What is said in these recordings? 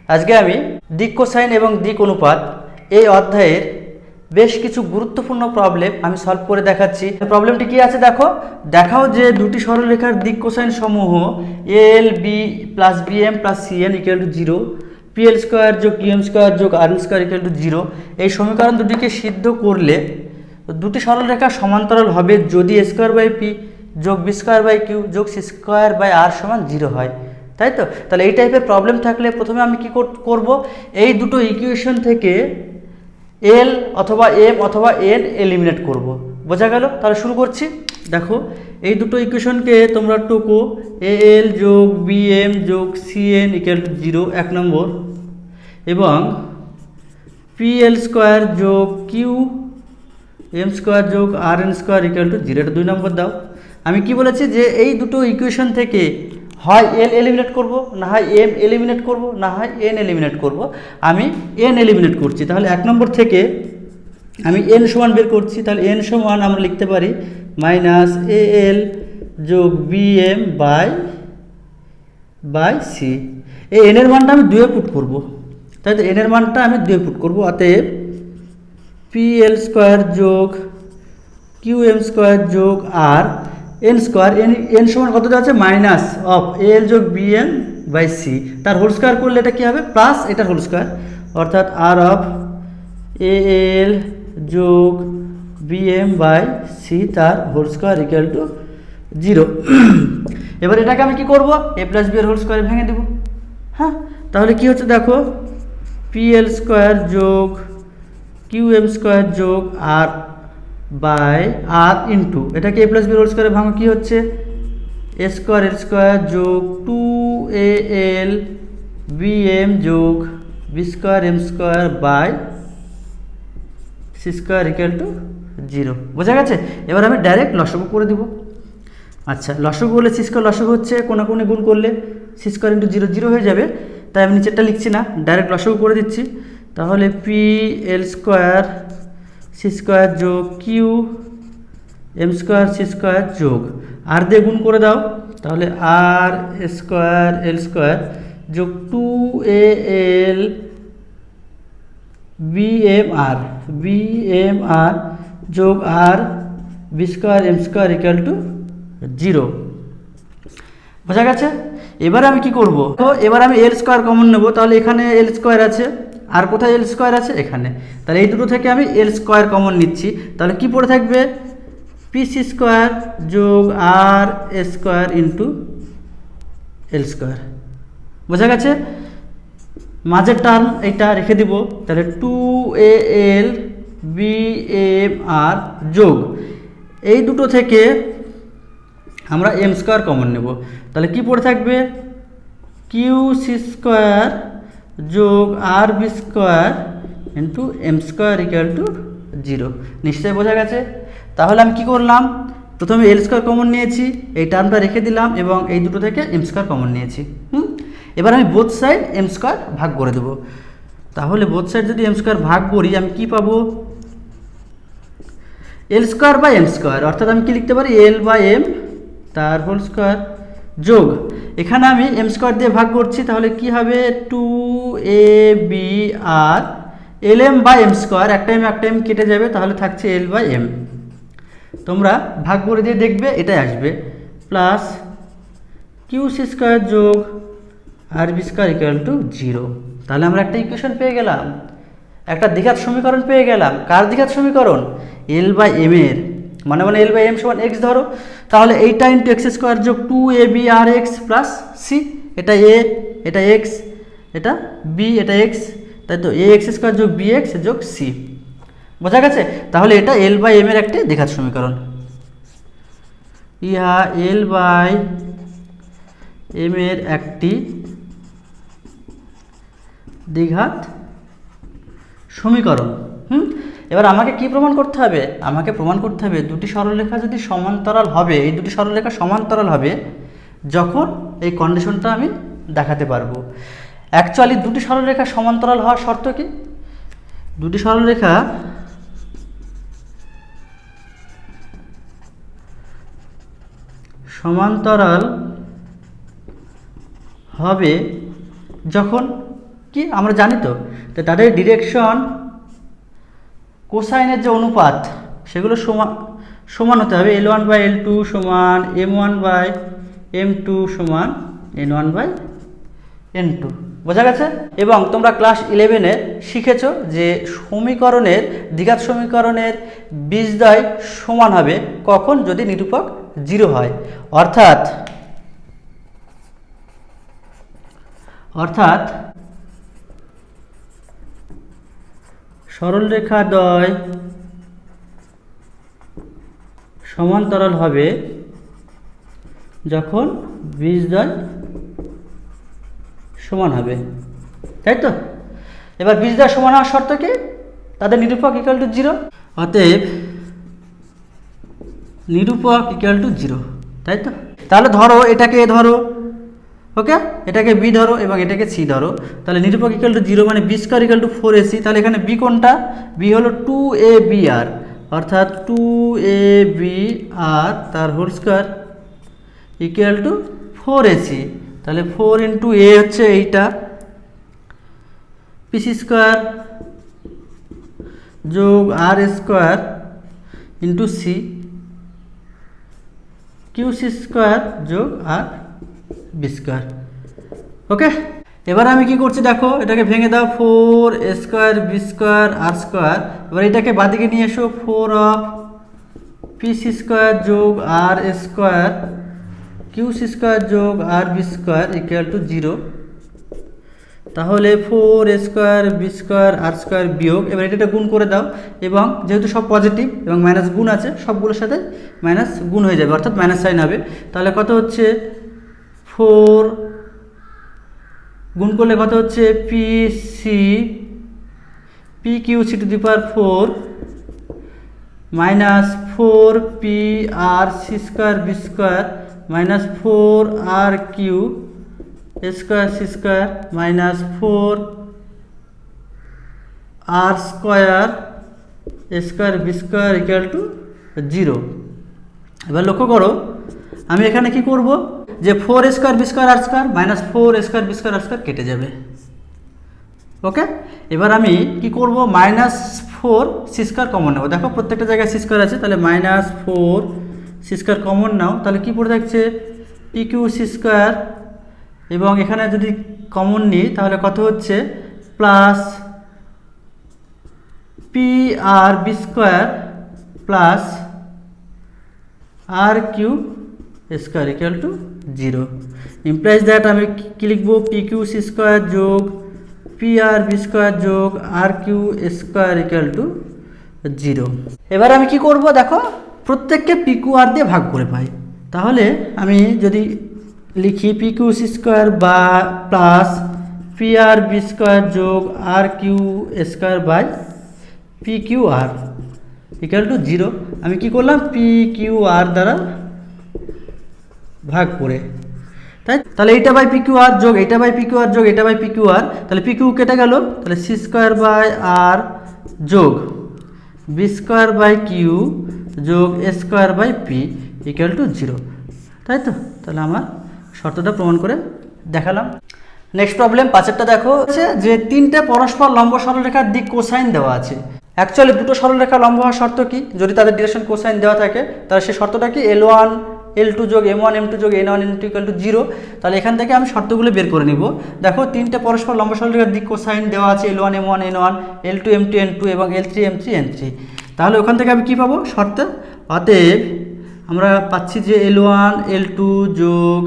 আজকে আমি দিক কোসাইন এবং দিক অনুপাত এই অধ্যায়ের বেশ কিছু গুরুত্বপূর্ণ প্রবলেম আমি সলভ করে দেখাচ্ছি। প্রবলেমটি কি আছে দেখো, দেখাও যে দুটি সরলরেখার দিক কোসাইন সমূহ l b plus b m plus c n equal to 0, p L square যোগ কিউ এম স্কোয়ার যোগ r l square equal to 0। এই সমীকরণ দুটিকে সিদ্ধ করলে দুটি সরলরেখা সমান্তরাল হবে যদি এ স্কোয়ার বাই পি যোগ বি স্কোয়ার বাই কিউ যোগ সি স্কোয়ার বাই আর সমান 0 হয়, তাই তো? তাহলে এই টাইপের প্রবলেম থাকলে প্রথমে আমি কি করব, এই দুটো ইকুয়েশন থেকে এল অথবা এম অথবা এন এলিমিনেট করব। বোঝা গেল? তাহলে শুরু করছি। দেখো এই দুটো ইকুয়েশনকে তোমরা টোকো এ এল যোগ বি এম যোগ সি এন ইকুয়াল টু 0 এক নম্বর, এবং পি এল স্কোয়ার যোগ কিউ এম স্কোয়ার যোগ আর এন স্কোয়ার ইকুয়াল টু 0 এটা 2 নম্বর দাও। আমি কি বলেছি যে এই দুটো ইকুয়েশন থেকে হয় এল এলিমিনেট করব, না হয় এম এলিমিনেট করব, না হয় এন এলিমিনেট করব। আমি এন এলিমিনেট করছি। তাহলে এক নম্বর থেকে আমি এন সমান বের করছি। তাহলে এন সমান আমরা লিখতে পারি মাইনাস এ এল যোগ বি এম বাই সি। এই এনের মানটা আমি 2 পুট করব, তাই তো? এনের মানটা আমি 2 পুট করব। অতএব পি এল স্কোয়ার যোগ কিউ এম স্কোয়ার যোগ আর এন স্কোয়ার, এন সমান কত দেওয়া আছে মাইনাস অফ এল যোগ বি এম বাই সি, তার হোল স্কোয়ার করলে এটা কী হবে প্লাস এটার হোল স্কোয়ার, অর্থাৎ আর অফ এ এল যোগ বি এম বাই সি তার হোল স্কোয়ার ইকুয়াল টু 0। এবার এটাকে আমি কি করব, এ প্লাস বি এর হোল স্কোয়ারে ভেঙে দেবো। হ্যাঁ, তাহলে কি হচ্ছে দেখো, পি এল স্কোয়ার যোগ কিউ এম স্কোয়ার যোগ আর বাই আর ইন্টু এটাকে এ প্লাস বি হোল স্কোয়ারে ভাঙো, কী হচ্ছে এ স্কোয়ার এল স্কোয়ার যোগ 2 এ এল বি এম যোগ B square M square by C square equal to 0। বোঝা গেছে? এবার আমি ডাইরেক্ট লসাগু করে দেবো। আচ্ছা, লসাগু হলে সি স্কোয়ার লসাগু হচ্ছে কোনাকুনি গুণ করলে সি স্কোয়ার ইন্টু 0 0 হয়ে যাবে, তাই আমি নিচেরটা লিখছি না, ডাইরেক্ট লসাগু করে দিচ্ছি। তাহলে পি এল স্কোয়ার সি স্কোয়ার যোগ Q M square C square যোগ আর দিয়ে গুণ করে দাও, তাহলে আর স্কোয়ার এল স্কোয়ার যোগ 2 a l b M R যোগ R B square M square equal to 0। বোঝা গেছে? এবার আমি কি করব, তো এবার আমি এল স্কোয়ার কমন নেব। তাহলে এখানে এল স্কোয়ার আছে, আর কোথায় এল স্কোয়ার আছে এখানে, তাহলে এই দুটো থেকে আমি এল স্কোয়ার কমন নিচ্ছি। তাহলে কি পড়ে থাকবে পি সি স্কোয়ার যোগ আর এ স্কোয়ার ইন্টু এল স্কোয়ার। বোঝা গেছে? মাঝের টার্ম এইটা রেখে দিব, তাহলে 2 a l b M R যোগ এই দুটো থেকে আমরা এম স্কোয়ার কমন নেব। তাহলে কি পড়ে থাকবে কিউ সি স্কোয়ার যোগ R B square into M square equal to 0। নিশ্চয়ই বোঝা গেছে? তাহলে আমি কি করলাম, প্রথমে এল স্কোয়ার কমন নিয়েছি, এই টার্মটা রেখে দিলাম, এবং এই দুটো থেকে এম স্কোয়ার কমন নিয়েছি। এবার আমি বোথ সাইড এম স্কোয়ার ভাগ করে দেবো। তাহলে বোথ সাইড যদি এম স্কোয়ার ভাগ করি আমি কি পাবো, এল স্কোয়ার বাই এম স্কোয়ার, অর্থাৎ আমি কি লিখতে পারি এল বাই এম তার হোল স্কোয়ার যোগ এখানে আমি এম স্কোয়ার দিয়ে ভাগ করছি, তাহলে কি হবে 2 A B R L M by M square, একটা এম কেটে যাবে, তাহলে থাকছে এল বাই এম। তোমরা ভাগ করে দিয়ে দেখবে এটাই আসবে, প্লাস কিউ সি স্কোয়ার যোগ R B square equal to 0। তাহলে আমরা একটা ইকুয়েশন পেয়ে গেলাম, একটা দ্বিঘাত সমীকরণ পেয়ে গেলাম। কার দ্বিঘাত সমীকরণ? এল বাই এম এর, মানে এল বাই এম সমান এক্স ধরো, তাহলে এইটা ইন্টু এক্স স্কোয়ার যোগ 2 A B R x plus C, এটা এ, এটা এক্স, এটা বি, এটা এক্স, তাই তো এ এক্স স্কোয়ার যোগ বি এক্স যোগ সি। বোঝা গেছে? তাহলে এটা এল বাই এম এর একটি দ্বিঘাত সমীকরণ। ইহা এল বাই এম এর একটি দ্বিঘাত সমীকরণ। এবার আমাকে কি প্রমাণ করতে হবে, আমাকে প্রমাণ করতে হবে দুটি সরলরেখা যদি সমান্তরাল হবে, এই দুটি সরলরেখা সমান্তরাল হবে যখন এই কন্ডিশনটা আমি দেখাতে পারবো। অ্যাকচুয়ালি দুটি সরলরেখা সমান্তরাল হওয়ার শর্ত কি, দুটি সরলরেখা সমান্তরাল হবে যখন কি আমরা জানি তো, তো তাদের ডিরেকশন কোসাইনের যে অনুপাত সেগুলো সমান হতে হবে। L1/L2 সমান M1/M2 সমান N1/N2। বোঝা গেছে? এবং তোমরা ক্লাস 11-এ শিখেছো যে সমীকরণের দ্বিঘাত সমীকরণের বীজদ্বয় সমান হবে কখন, যদি নিরূপক 0 হয়। অর্থাৎ সরলরেখা দ্বয় সমান্তরাল হবে যখন বীজদ্বয় সমান হবে, তাই তো? এবার বীজদ্বয় সমান হওয়ার শর্ত কি? তাদের নিরূপক ইকুয়াল টু 0। অতএব নিরূপক ইকুয়াল টু 0, তাই তো? তাহলে ধরো এটাকে ধরো, ওকে, এটাকে বি ধরো এবং এটাকে সি ধরো। তাহলে নিরূপক ইকুয়াল টু 0 মানে B square equal two 4ac। তাহলে এখানে বি কোনটা? বি হলো 2abr, অর্থাৎ 2abr তার whole square equal two 4ac। তাহলে 4 ইন্টু এ হচ্ছে এইটা, পিসি স্কোয়ার যোগ R square into C, QC square যোগ আর বি স্কোয়ার। ওকে, এবার আমি কি করছি দেখো, এটাকে ভেঙে দাও, 4a square B square R square. এবার এটাকে বাদিকে নিয়ে এসো, 4 অফ পিসি স্কোয়ার যোগ আর স্কোয়ার কিউসি স্কোয়ার যোগ R B square equal to 0। তাহলে 4a square B square R square বিয়োগ, এবার এটা গুণ করে দাও, এবং যেহেতু সব পজিটিভ এবং মাইনাস গুণ আছে সবগুলোর সাথে মাইনাস গুণ হয়ে যাবে, অর্থাৎ মাইনাস সাইন হবে। তাহলে কত হচ্ছে 4 গুণ করলে কত হচ্ছে p Q c to the power 4 minus 4p r c square B square minus 4r q square C square minus 4r square square B square equal to 0। এবার লক্ষ্য করো, আমি এখানে কি করব, যে 4 square B square R square minus 4 square B square R square কেটে যাবে। ওকে, এবার আমি কি করব, মাইনাস 4 সি স্কোয়ার কমন নেব। দেখো প্রত্যেকটা জায়গায় সি স্কোয়ার আছে, তাহলে মাইনাস 4 সি স্কোয়ার কমন নাও, তাহলে কি পড়ে থাকছে পি কিউ সি স্কোয়ার, এবং এখানে যদি কমন নিই তাহলে কত হচ্ছে plus P R B square plus r Q square equal to 0। Implies that আমি কি লিখবো, পি কিউ সি স্কোয়ার যোগ পি আর বি স্কোয়ার যোগ আর কিউ স্কোয়ার ইকুয়াল টু 0। এবার আমি কি করব দেখো, প্রত্যেককে পি কিউ আর দিয়ে ভাগ করে পাই। তাহলে আমি যদি লিখি পি কিউ সি স্কোয়ার বা plus P R B square যোগ আর Q square by P Q R equal to 0। আমি কি করলাম, পি কিউ আর দ্বারা ভাগ করে, তাহলে এইটা বাই পি কিউ আর যোগ এইটা বাই পি কিউ আর যোগ এটা বাই পি কিউ আর, তাহলে পি কিউ কেটে গেল, তাহলে সি স্কোয়ার বাই আর যোগ বি স্কোয়ার বাই কিউ যোগ A square by P equal to 0, তাই তো? তাহলে আমার শর্তটা প্রমাণ করে দেখালাম। নেক্সট প্রবলেম 5-এরটা দেখো, যে 3টে পরস্পর লম্ব সরলরেখার দিক কোসাইন দেওয়া আছে। অ্যাকচুয়ালি দুটো সরলরেখা লম্ব হওয়ার শর্ত কি, যদি তাদের ডিরেকশন কোসাইন দেওয়া থাকে তাহলে সেই শর্তটা কি, L1 L2 যোগ M1 M2 যোগ N1 N2 ইকুয়াল টু 0। তাহলে এখান থেকে আমি শর্তগুলো বের করে নিব। দেখো 3টে পরস্পর লম্ব সরলরেখার দিক কোসাইন দেওয়া আছে, L1 M1 N1 L2 M2 N2 এবং L3 M3 N3। তাহলে ওখান থেকে আমি কি পাবো শর্তে, অতএব আমরা পাচ্ছি যে L1 L2 যোগ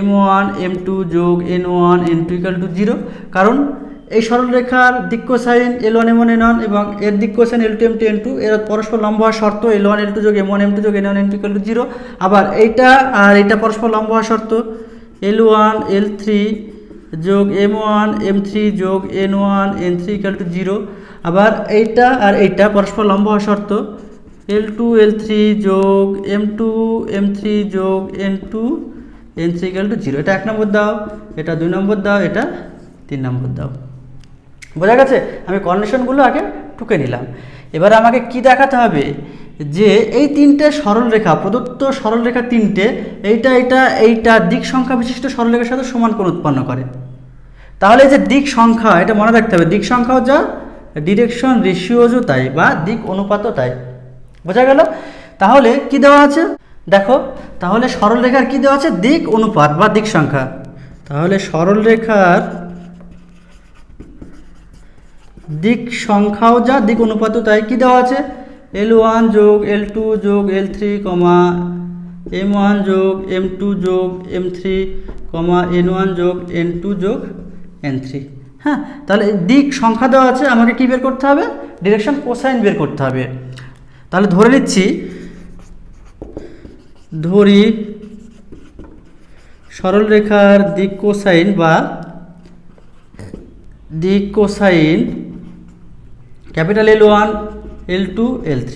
M1 M2 যোগ N1 N2 ইকুয়াল টু 0, কারণ এই সরলরেখার দিক কোসাইন L1 M1 N1 এবং এর দিক কোসাইন L2 M2 N2 এর পরস্পর লম্ব হওয়ার শর্ত L1 L2 যোগ M1 M2 যোগ N1 N2 ইকুয়াল টু 0। আবার এইটা আর এইটা পরস্পর লম্ব হওয়ার শর্ত L1 L3 যোগ M1 M3 যোগ N1 N3 ইকুয়াল টু 0। আবার এইটা আর এইটা পরস্পর লম্ব হওয়ার শর্ত L2 L3 যোগ M2 M3 যোগ N2 N3 ইকুয়াল টু 0। এটা 1 নম্বর দাও, এটা 2 নম্বর দাও, এটা 3 নম্বর দাও। বোঝা গেছে? আমি কন্ডিশনগুলো আগে টুকে নিলাম। এবার আমাকে কি দেখাতে হবে, যে এই 3টে সরলরেখা, প্রদত্ত সরলরেখা 3টে, এইটা দিক সংখ্যা বিশিষ্ট সরলরেখার সাথে সমান কোণ উৎপন্ন করে। তাহলে এই যে দিক সংখ্যা, এটা মনে রাখতে হবে, দিক সংখ্যাও যা ডিরেকশন রেশিওজও তাই, বা দিক অনুপাতও তাই। বোঝা গেল? তাহলে কি দেওয়া আছে দেখো, তাহলে সরলরেখার কি দেওয়া আছে, দিক অনুপাত বা দিক সংখ্যা। তাহলে সরলরেখার দিক সংখ্যাও যা দিক অনুপাতও তাই। কি দেওয়া আছে, L1 যোগ L2 যোগ L3 কমা M1 যোগ M2 যোগ M3 কমা N1 যোগ N2 যোগ N3। হ্যাঁ, তাহলে দিক সংখ্যা দেওয়া আছে, আমাকে কি বের করতে হবে, ডিরেকশন কোসাইন বের করতে হবে। তাহলে ধরে নিচ্ছি, ধরি সরলরেখার দিক কোসাইন বা দিক cosine capital L1 L2 L3,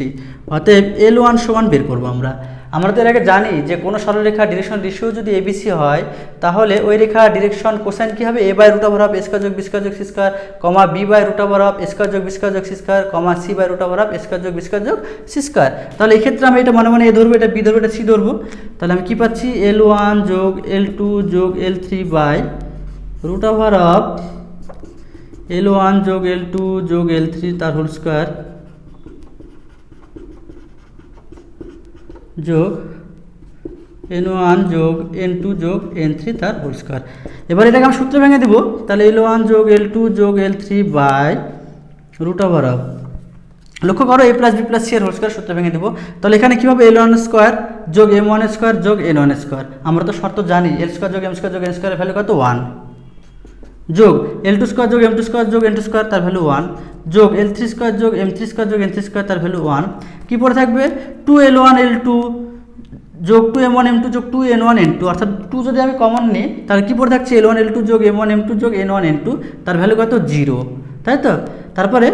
অতএব L1 সমান বের করবো আমরা তো এর আগে জানি যে কোনো সরলরেখা ডিরেকশন রেশিও যদি ABC হয়, তাহলে ওই রেখা ডিরেকশন কোসাইন কি হবে, a/√অফ a স্কয়ার যোগ b স্কয়ার যোগ c স্কয়ার, কমা b/√অফ a স্কয়ার যোগ b স্কয়ার যোগ c স্কয়ার, কমা c/√অফ a স্কয়ার যোগ b স্কয়ার যোগ c স্কয়ার। তাহলে এই ক্ষেত্রে আমি এটা মনে মনে a ধরবো, এটা b ধরবো, এটা c ধরবো। তাহলে আমি কি পাচ্ছি, L1 যোগ L2 যোগ L3 বাই √অফ L1 যোগ L2 যোগ L3 তার হোল স্কয়ার যোগ N1 যোগ N2 যোগ N3 তার হোল স্কয়ার। এবার এটাকে আমি সূত্র ভেঙে দিব। তাহলে L1 যোগ L2 যোগ L3 বাই √অফ, লক্ষ্য করো a plus b plus c এর হোল স্কয়ার সূত্র ভেঙে দিব। তাহলে এখানে কি হবে, L1 স্কয়ার যোগ M1 স্কয়ার যোগ N1 স্কয়ার, আমরা তো শর্ত জানি, L স্কয়ার যোগ M স্কয়ার যোগ N স্কয়ারের ভ্যালু কত 1, যোগ L2 স্কয়ার যোগ M2 স্কয়ার যোগ N2 স্কয়ার তার ভ্যালু 1, যোগ L3 স্কয়ার যোগ M3 স্কয়ার যোগ N3 স্কয়ার তার ভ্যালু 1। কি পড়ে থাকবে, 2L1 L2 যোগ 2M1 M2 যোগ 2N1 N2, অর্থাৎ 2 যদি আমি কমন নিই তাহলে কি পড়ে থাকছে, L1 L2 যোগ M1 M2 যোগ N1 N2 তার ভ্যালু কত 0, তাই তো। তারপরে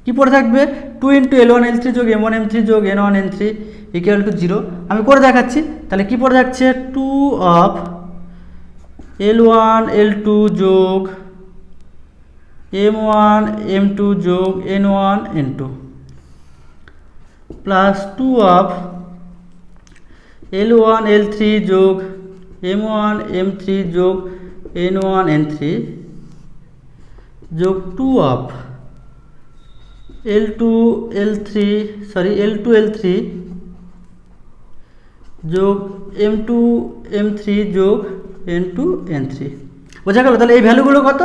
কি পড়ে থাকবে, 2 × L1 L3 যোগ M1 M3 যোগ N1 N3 ইকুয়াল টু 0। আমি করে দেখাচ্ছি। তাহলে কি পড়ে থাকছে, 2 অফ L1 L2 যোগ M1 M2 যোগ N1 N2 plus 2 of L1 L3 যোগ M1 M3 যোগ N1 N3 যোগ 2 অফ L2 L3 যোগ M2 M3 যোগ N2 N3। বোঝা গেল? তাহলে এই ভ্যালুগুলো কত,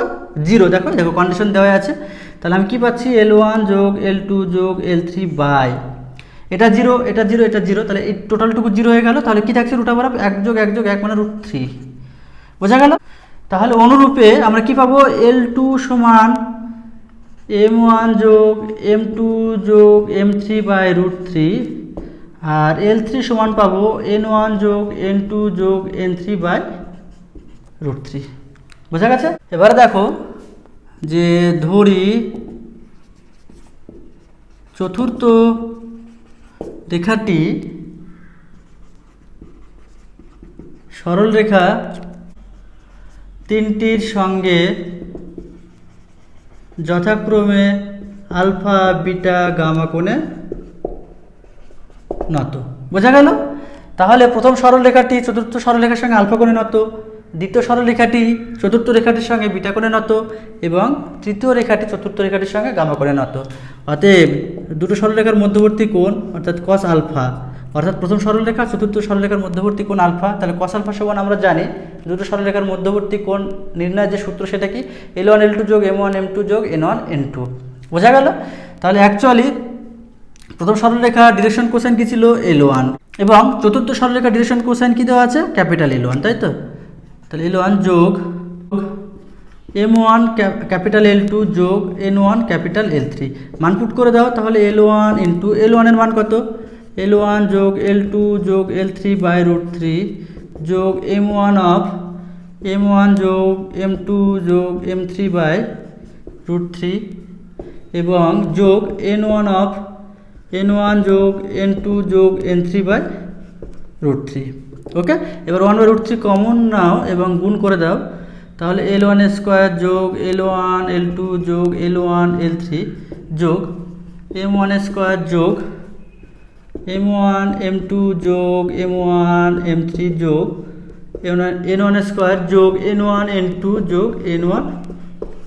0। দেখো দেখো কন্ডিশন দেওয়া আছে। তাহলে আমি কি পাচ্ছি, L1 যোগ L2 যোগ L3 বাই, এটা 0 এটা 0 এটা 0, তাহলে এই টোটালটুকু 0 হয়ে গেল। তাহলে কি থাকছে, √অফ 1 যোগ 1 যোগ 1 মানে √3। বোঝা গেল? তাহলে অনুরূপে আমরা কি পাবো, L2 সমান M1 যোগ M2 যোগ M3 বাই √3, আর L3 সমান পাবো N1 যোগ N2 যোগ N3 বাই √3। বোঝা গেছে? এবারে দেখো যে ধরি চতুর্থ রেখাটি সরল রেখা তিনটির সঙ্গে যথাক্রমে আলফা বিটা গামা কোণে নত। বোঝা গেল? তাহলে প্রথম সরলরেখাটি চতুর্থ সরলরেখার সঙ্গে আলফা কোণে নত, দ্বিতীয় সরলরেখাটি চতুর্থ রেখাটির সঙ্গে বিটা কোণে নত, এবং তৃতীয় রেখাটি চতুর্থ রেখাটির সঙ্গে গামা কোণে নত। অতএব দুটো সরলরেখার মধ্যবর্তী কোণ অর্থাৎ কস আলফা, অর্থাৎ প্রথম সরলরেখা চতুর্থ সরলরেখার মধ্যবর্তী কোণ আলফা। তাহলে কস আলফা সমান আমরা জানি দুটো সরলরেখার মধ্যবর্তী কোণ নির্ণয়ের যে সূত্র সেটা কি, L1 L2 যোগ M1 M2 যোগ N1 N2। বোঝা গেল? তাহলে অ্যাকচুয়ালি প্রথম সরলরেখা ডিরেকশন কোসাইন কি ছিল, L1, এবং চতুর্থ সরলরেখা ডিরেকশন কোসাইন কি দেওয়া আছে, ক্যাপিটাল L1, তাই তো। তাহলে L1 যোগ M1 ক্যাপিটাল L2 যোগ N1 ক্যাপিটাল L3, মান পুট করে দাও। তাহলে L1 ইন্টু L1 এর মান কত, L1 যোগ L2 যোগ L3 বাই √3 যোগ M1 অফ M1 যোগ M2 যোগ M3 বাই √3 এবং যোগ N1 অফ N1 যোগ N2 যোগ N3 বাই √3। ওকে, এবার 1/√3 কমন নাও এবং গুণ করে দাও। তাহলে L1 স্কোয়ার যোগ L1 L2 যোগ L1 L3 যোগ M1 স্কোয়ার যোগ M1 M2 যোগ M1 M3 যোগ এন ওয়ান স্কোয়ার যোগ এন ওয়ান এন টু যোগ এন ওয়ান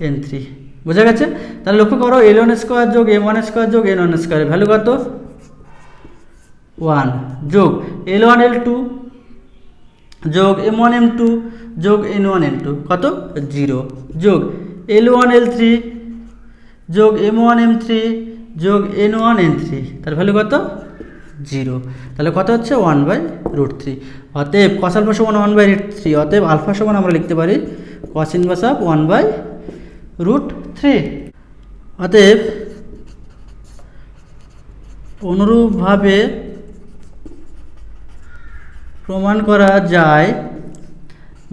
এন থ্রি। বোঝা গেছে? তাহলে লক্ষ্য করো এল ওয়ান স্কোয়ার যোগ এম ওয়ান স্কোয়ার যোগ এন ওয়ান স্কোয়ারের ভ্যালু কত? 1 যোগ এল ওয়ান এল টু যোগ এম ওয়ান এম টু যোগ এন ওয়ান এন টু কত? 0 যোগ এল ওয়ান এল থ্রি যোগ এম ওয়ান এম থ্রি যোগ এন ওয়ান এন থ্রি, তার ভ্যালু কত? 0। তাহলে কত হচ্ছে? 1/√3। অতএব cos আলফা সমান 1/√3। অতএব আলফা সমান আমরা লিখতে পারি cos ইনভার্স অফ 1/√3। অতএব অনুরূপভাবে প্রমাণ করা যায়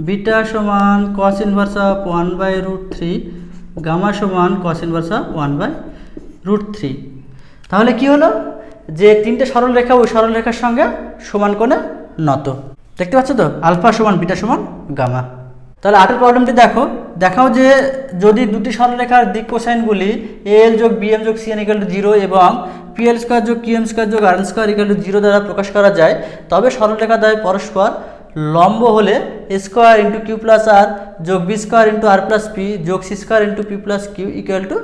বিটা সমান cos ইনভার্স অফ 1/√3, গামা সমান cos ইনভার্স অফ 1/√3। তাহলে কি হলো? যে তিনটে সরল রেখা ওই সরল রেখার সঙ্গে সমান কোণে নত। দেখতে পাচ্ছ তো? আলফা সমান বিটা সমান গামা। তাহলে 8 প্রবলেমটি দেখাও যে যদি দুটি সরলরেখার দিক কোসাইনগুলি এল যোগ বিএম যোগ সিএন ইকুয়াল টু 0 এবং পিএল স্কোয়ার যোগ কিউএম স্কোয়ার যোগ আর এন স্কোয়ার ইকুয়াল টু 0 দ্বারা প্রকাশ করা যায়, তবে সরলরেখা দ্বয় পরস্পর লম্ব হলে a square into q plus r যোগ B square into r plus p যোগ c square into p plus q equal to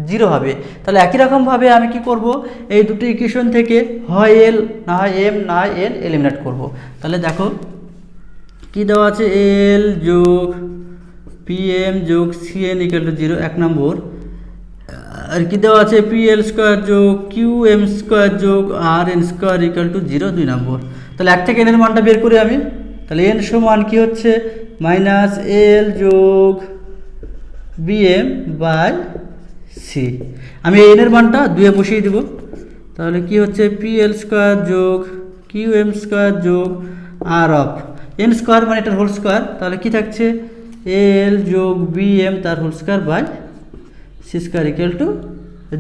0 হবে। তাহলে একই রকমভাবে আমি কি করব? এই দুটি ইকুয়েশন থেকে হয় এল না হয় এম না হয় এন এলিমিনেট করব। তাহলে দেখো কি দেওয়া আছে? এল যোগ পিএম যোগ সিএন ইকুয়াল টু 0 1 নম্বর। আর কি দেওয়া আছে? পিএল স্কোয়ার যোগ কিউ এম স্কোয়ার যোগ আর এন স্কোয়ার ইকুয়াল টু 0 2 নম্বর। তাহলে 1 থেকে এনের মানটা বের করি আমি। তাহলে এন সমান কি হচ্ছে? মাইনাস এল যোগ বিএম বাই সি। আমি এনের মানটা 2 বসিয়ে দেব। তাহলে কি হচ্ছে? পিএল স্কোয়ার যোগ কিউ এম স্কোয়ার যোগ আর অফ এন স্কোয়ার মানে এটার হোল স্কোয়ার। তাহলে কি থাকছে? এল যোগ বি এম তার whole square by C square equal to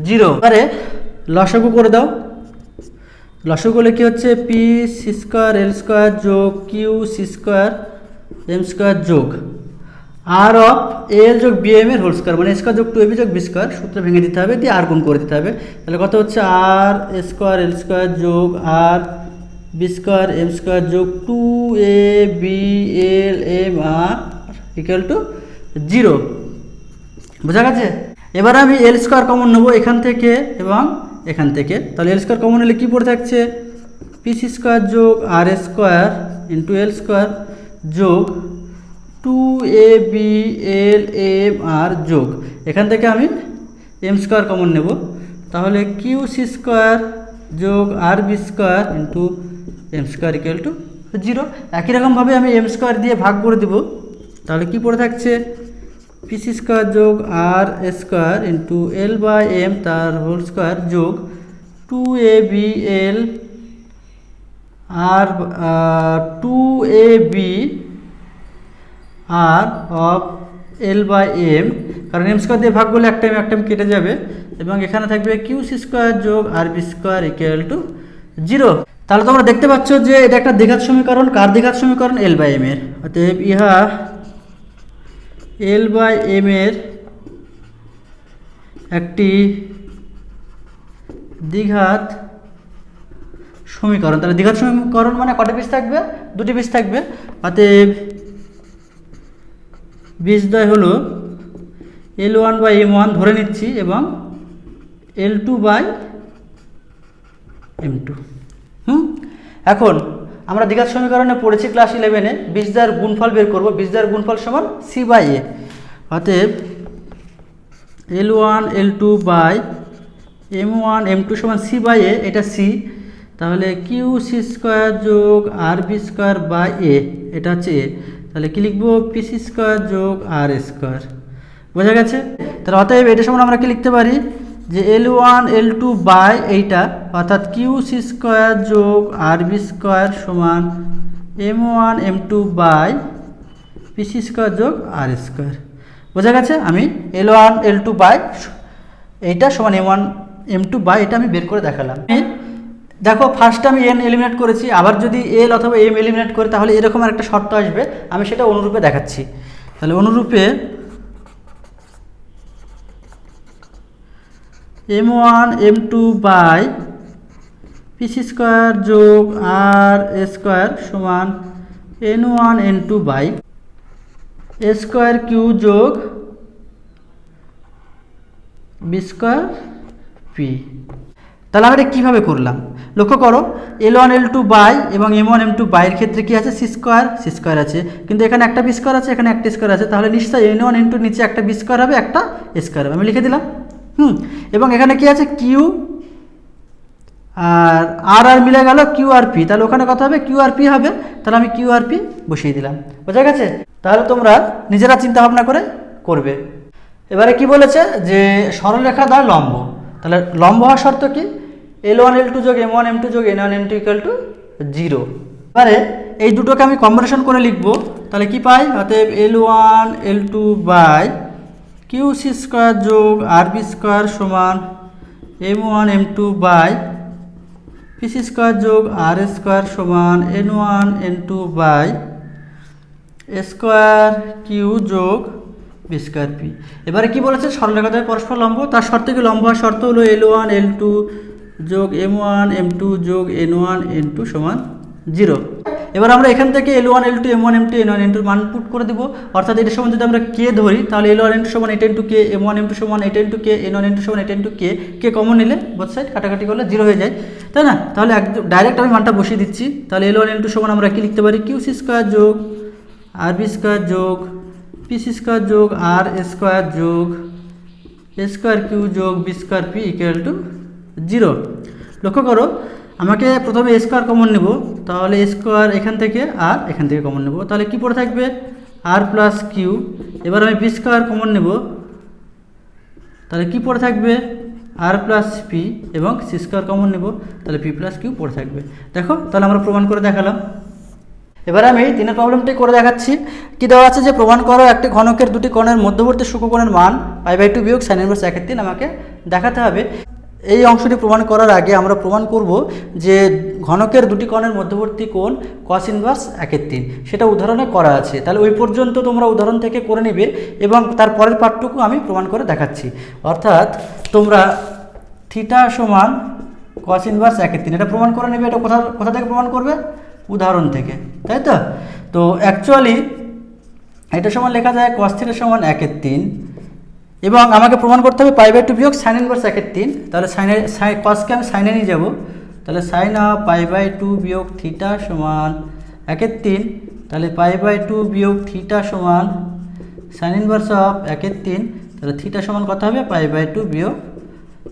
0। এবারে লসাগু করে দাও। লসাগু করলে কি হচ্ছে? P C square L square যোগ Q C square M square যোগ আর অফ এল যোগ বি এম এর হোল স্কোয়ার মানে স্কোয়ার যোগ 2ab যোগ বি স্কোয়ার। সূত্র ভেঙে দিতে হবে, দিয়ে আর গুণ করে দিতে হবে। তাহলে কত হচ্ছে? আর স্কোয়ার এল স্কোয়ার যোগ R B square M square যোগ 2abl/m/r ইকুয়াল টু 0। বোঝা গেছে? এবার আমি এল স্কোয়ার কমন নেবো এখান থেকে এবং এখান থেকে। তাহলে এল স্কোয়ার কমন নিলে কী পড়ে থাকছে? পিসি স্কোয়ার যোগ আর স্কোয়ার ইন্টু এল স্কোয়ার যোগ 2abl/m/r যোগ এখান থেকে আমি এম স্কোয়ার কমন নেব। তাহলে কিউ সি স্কোয়ার যোগ R B square into M square equal to 0। একই রকমভাবে আমি এম স্কোয়ার দিয়ে ভাগ করে দেব। তাহলে কি পড়ে থাকছে? পিসি স্কোয়ার যোগ R square into L by M তার হোল স্কোয়ার যোগ 2abl R 2ab R of L by M, কারণ এম স্কোয়ার দিয়ে ভাগ করলে একটা টাইম কেটে যাবে এবং এখানে থাকবে কিউ সি স্কোয়ার যোগ R B square equal to 0। তাহলে তোমরা দেখতে পাচ্ছ যে এটা একটা দ্বিঘাত সমীকরণ। কার দ্বিঘাত সমীকরণ? এল বাই এম এর। অতএব ইহা এল বাই এম এর একটি দ্বিঘাত সমীকরণ। তাহলে দ্বিঘাত সমীকরণ মানে কটা পিস থাকবে? 2টি পিস থাকবে। অতএব বীজদ্বয় হলো L1 বাই M1 ধরে নিচ্ছি এবং L2 বাই M2। এখন আমরা দ্বিঘাত সমীকরণে পড়েছি ক্লাস 11-এ বীজদ্বয়ের গুণফল বের করব। বীজদ্বয়ের গুণফল সমান সি বাই এ। অতএব L1 L2 by M1 M2 সমান সি বাই এ, এটা সি। তাহলে কিউ সি স্কোয়ার যোগ আর বি স্কোয়ার বাই এ, এটা হচ্ছে এ। তাহলে কি লিখবো? পিসি স্কোয়ার যোগ আর স্কোয়ার। বোঝা গেছে? তাহলে অতএব এটা সমান আমরা কি লিখতে পারি? যে L1 L2 বাই এইটা অর্থাৎ কিউ সি স্কোয়ার যোগ আর বি স্কোয়ার সমান M1 M2 by PC square যোগ আর স্কোয়ার। বোঝা গেছে? আমি L1 L2 বাই এইটা সমান M1 M2 বাই এটা আমি বের করে দেখালাম। দেখো ফার্স্টে আমি এন এলিমিনেট করেছি, আবার যদি এল অথবা এম এলিমিনেট করি তাহলে এরকম একটা শর্ত আসবে, আমি সেটা অনুরূপে দেখাচ্ছি। তাহলে অনুরূপে M1 M2 by PC square যোগ আর স্কোয়ার সমান n1 n2 by a square Q যোগ বি স্কোয়ার পি। তাহলে আমরা এটা কীভাবে করলাম লক্ষ্য করো, L1 L2 বাই এবং M1 M2 বাইয়ের ক্ষেত্রে কি আছে, সি স্কোয়ার আছে, কিন্তু এখানে একটা বি স্কোয়ার আছে, এখানে একটা স্কোয়ার আছে, তাহলে নিশ্চয়ই N1 N2 নিচে একটা বি স্কোয়ার হবে, একটা স্কোয়ার হবে, আমি লিখে দিলাম। এবং এখানে কি আছে, কিউ আর মিলে গেল কিউ আর পি, তাহলে ওখানে কথা হবে কিউ আর পি হবে, তাহলে আমি কিউ আর পি বসিয়ে দিলাম। বোঝা গেছে? তাহলে তোমরা নিজেরা চিন্তা ভাবনা করে করবে। এবারে কি বলেছে যে সরলরেখা দ্বারা লম্ব, তাহলে লম্ব হওয়ার শর্ত কি, L1 L2 যোগ M1 M2 যোগ N1 N2 ইকুয়াল টু 0। এবারে এই দুটোকে আমি কম্বিনেশন করে লিখবো, তাহলে কি পাই, অতএব L1 L2 by Q C square যোগ আর বি স্কোয়ার সমান M1 M2 by P C square যোগ আর স্কোয়ার সমান N1 N2 by A square Q যোগ বি স্কোয়ার পি। এবারে কি বলেছে, সরলরেখা দ্বয় পরস্পর লম্ব, তার শর্তে কি, লম্ব হওয়ার শর্ত হলো L1 L2 যোগ M1 M2 যোগ N1 N2 সমান 0। এবার আমরা এখান থেকে L1 L2 M1 M2 N1 N2 মান পুট করে দেবো, অর্থাৎ এটার সমান যদি আমরা কে ধরি, তাহলে L1 N2 সমান এটা ইন্টু কে, M1 M2 সমান এটা ইন্টু কে, N1 N2 সমান এটা ইন্টু কে কমন নিলে বোথ সাইড কাটাকাটি করলে 0 হয়ে যায়, তাই না? তাহলে একদম ডাইরেক্ট আমি মানটা বসিয়ে দিচ্ছি, তাহলে L1 N2 সমান আমরা কি লিখতে পারি, কিউ সি স্কোয়ার যোগ আর বি স্কোয়ার যোগ পি সি স্কোয়ার যোগ আর স্কোয়ার যোগ এ স্কোয়ার কিউ যোগ B square P equal to 0। লক্ষ্য করো, আমাকে প্রথমে এ স্কোয়ার কমন নেব, তাহলে এ স্কোয়ার এখান থেকে আর এখান থেকে কমন নেব, তাহলে কি পড়ে থাকবে, আর প্লাস কিউ। এবার আমি বি স্কোয়ার কমন নেব, তাহলে কি পড়ে থাকবে, আর প্লাস পি, এবং সি স্কোয়ার কমন নেব, তাহলে পি প্লাস কিউ পড়ে থাকবে। দেখো, তাহলে আমরা প্রমাণ করে দেখালাম। এবারে আমি 3 প্রবলেমটি করে দেখাচ্ছি। কি দেওয়া আছে, যে প্রমাণ করো একটি ঘনকের দুটি কোণের মধ্যবর্তী সূক্ষ্মকোণের মান π/2 বিয়োগ sin ইনভার্স 1/3 আমাকে দেখাতে হবে। এই অংশটি প্রমাণ করার আগে আমরা প্রমাণ করব যে ঘনকের দুটি কোণের মধ্যবর্তী কোণ cos ইনভার্স 1/3, সেটা উদাহরণে করা আছে। তাহলে ওই পর্যন্ত তোমরা উদাহরণ থেকে করে নেবে এবং তার পরের পার্টটুকু আমি প্রমাণ করে দেখাচ্ছি। অর্থাৎ তোমরা থিটা সমান cos ইনভার্স 1/3 এটা প্রমাণ করে নেবে। এটা কোথা থেকে প্রমাণ করবে, উদাহরণ থেকে, তাই তো? তো অ্যাকচুয়ালি এটা সমান লেখা যায় cos থিটা সমান 1/3, এবং আমাকে প্রমাণ করতে হবে π/2 বিয়োগ sin ইনভার্স 1/3। তাহলে কসকে আমি সাইনে নিয়ে যাব, তাহলে সাইন অফ π/2 বিয়োগ থিটা সমান 1/3, তাহলে π/2 বিয়োগ থিটা সমান sin ইনভার্স অফ 1/3, তাহলে থিটা সমান কত হবে, π/2 বিয়োগ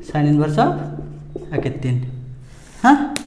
sin ইনভার্স অফ 1/3। হ্যাঁ।